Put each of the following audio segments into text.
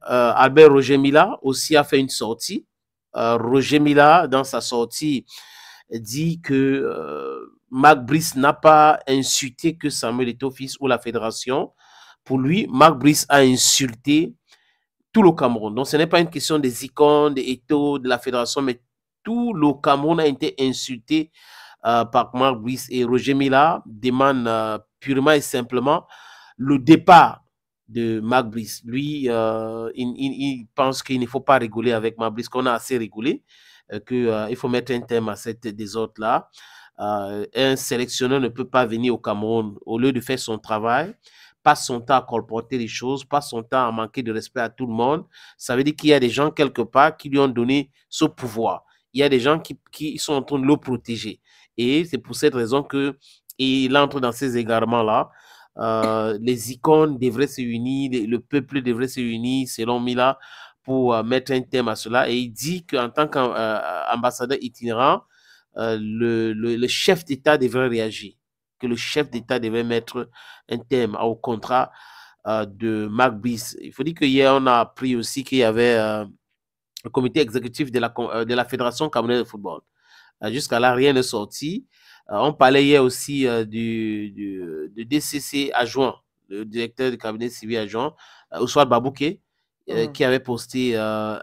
Albert Roger Mila aussi a fait une sortie. Roger Mila, dans sa sortie, dit que Marc Brice n'a pas insulté que Samuel Eto'o-Fils ou la fédération. Pour lui, Marc Brice a insulté tout le Cameroun. Donc, ce n'est pas une question des icônes, des Eto'o, de la fédération, mais tout le Cameroun a été insulté par Marc Brice. Et Roger Mila demande purement et simplement le départ de Marc Brice. Lui, il pense qu'il ne faut pas rigoler avec Marc Brice, qu'on a assez rigolé, qu'il faut mettre un terme à cette désordre-là. Un sélectionneur ne peut pas venir au Cameroun au lieu de faire son travail, passe son temps à colporter les choses, passe son temps à manquer de respect à tout le monde. Ça veut dire qu'il y a des gens quelque part qui lui ont donné ce pouvoir. Il y a des gens qui sont en train de le protéger. Et c'est pour cette raison qu'il entre dans ces égarements-là. Les icônes devraient se unir, le peuple devrait se unir, selon Mila, pour mettre un thème à cela. Et il dit qu'en tant qu'ambassadeur itinérant, le chef d'État devrait réagir, que le chef d'État devrait mettre un thème au contrat de Marc Brice. Il faut dire qu'hier, on a appris aussi qu'il y avait le comité exécutif de la Fédération camerounaise de football. Jusqu'à là, rien n'est sorti. On parlait hier aussi du DCC adjoint, le directeur du cabinet civil adjoint, Ouswald Babouké, qui avait posté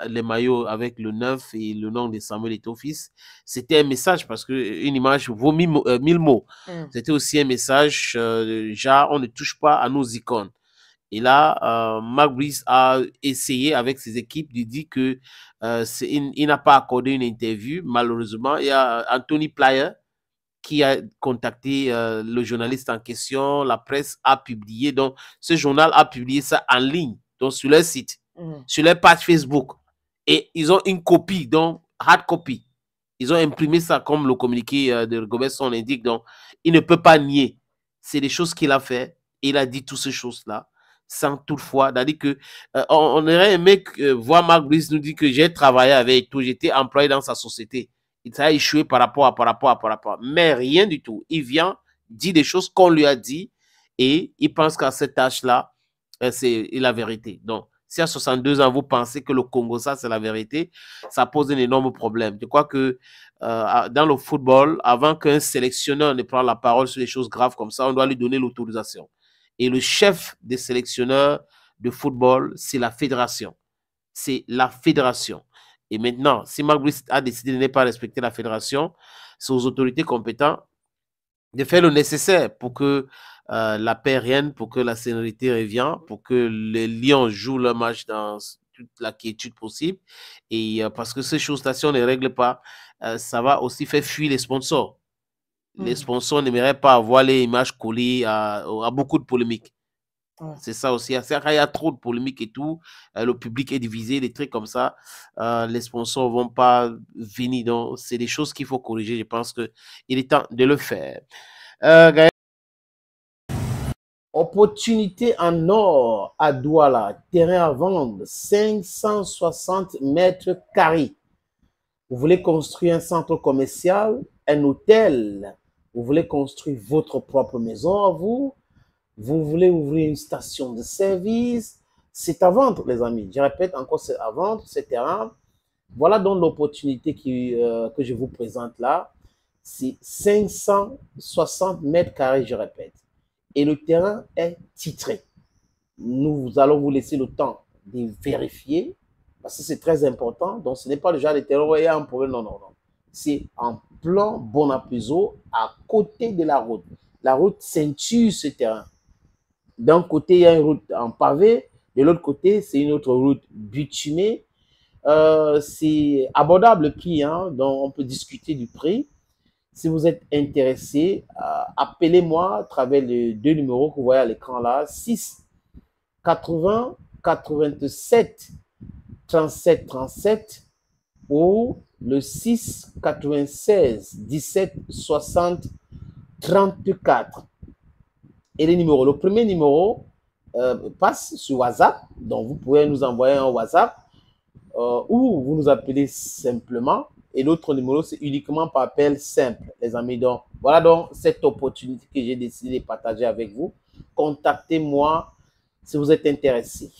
les maillots avec le 9 et le nom de Samuel Eto'o-Fils. C'était un message parce qu'une image vaut 1000 mots. C'était aussi un message, genre, on ne touche pas à nos icônes. Et là, Marc Brice a essayé avec ses équipes de dire que il n'a pas accordé une interview. Malheureusement, il y a Anthony Plyer qui a contacté le journaliste en question. La presse a publié. Donc, ce journal a publié ça en ligne, donc sur leur site, sur leur page Facebook. Et ils ont une copie, donc hard copy. Ils ont imprimé ça comme le communiqué de Rigobert Song l'indique. Donc, il ne peut pas nier. C'est des choses qu'il a fait. Il a dit toutes ces choses-là sans toutefois, c'est-à-dire que on aurait aimé voir Marc Brice nous dire que j'ai travaillé avec tout, j'étais employé dans sa société. Il a échoué par rapport à. Mais rien du tout. Il vient, dit des choses qu'on lui a dit et il pense qu'à cette tâche-là, c'est la vérité. Donc, si à 62 ans, vous pensez que le Congo, ça, c'est la vérité, ça pose un énorme problème. Je crois que dans le football, avant qu'un sélectionneur ne prenne la parole sur des choses graves comme ça, on doit lui donner l'autorisation. Et le chef des sélectionneurs de football, c'est la fédération. C'est la fédération. Et maintenant, si Marc Brice a décidé de ne pas respecter la fédération, c'est aux autorités compétentes de faire le nécessaire pour que la paix revienne, pour que la sérénité revienne, pour que les Lions jouent leur match dans toute la quiétude possible. Et parce que ces choses-là, si on ne les règle pas, ça va aussi faire fuir les sponsors. Les sponsors n'aimeraient pas avoir les images collées à beaucoup de polémiques. C'est ça aussi. Quand il y a trop de polémiques et tout, le public est divisé, des trucs comme ça, les sponsors ne vont pas venir. Donc, c'est des choses qu'il faut corriger. Je pense qu'il est temps de le faire. Gaël. Opportunité en or à Douala, terrain à vendre, 560 mètres carrés. Vous voulez construire un centre commercial, un hôtel, vous voulez construire votre propre maison à vous, vous voulez ouvrir une station de service, c'est à vendre, les amis. Je répète encore, c'est à vendre, ce terrain. Voilà donc l'opportunité que je vous présente là. C'est 560 mètres carrés, je répète. Et le terrain est titré. Nous allons vous laisser le temps de vérifier, parce que c'est très important. Donc, ce n'est pas le genre de terrain où il y a un problème. Non, non, non. C'est en plan Bonapuzo, à côté de la route. La route ceinture ce terrain. D'un côté, il y a une route en pavé. De l'autre côté, c'est une autre route bitumée. C'est abordable le prix, hein, donc on peut discuter du prix. Si vous êtes intéressé, appelez-moi à travers les deux numéros que vous voyez à l'écran là, 6 80 87 37 37 ou le 6 96 17 60 34. Et les numéros, le premier numéro passe sur WhatsApp, donc vous pouvez nous envoyer un WhatsApp ou vous nous appelez simplement. Et l'autre numéro, c'est uniquement par appel simple, les amis. Donc, voilà donc cette opportunité que j'ai décidé de partager avec vous. Contactez-moi si vous êtes intéressé.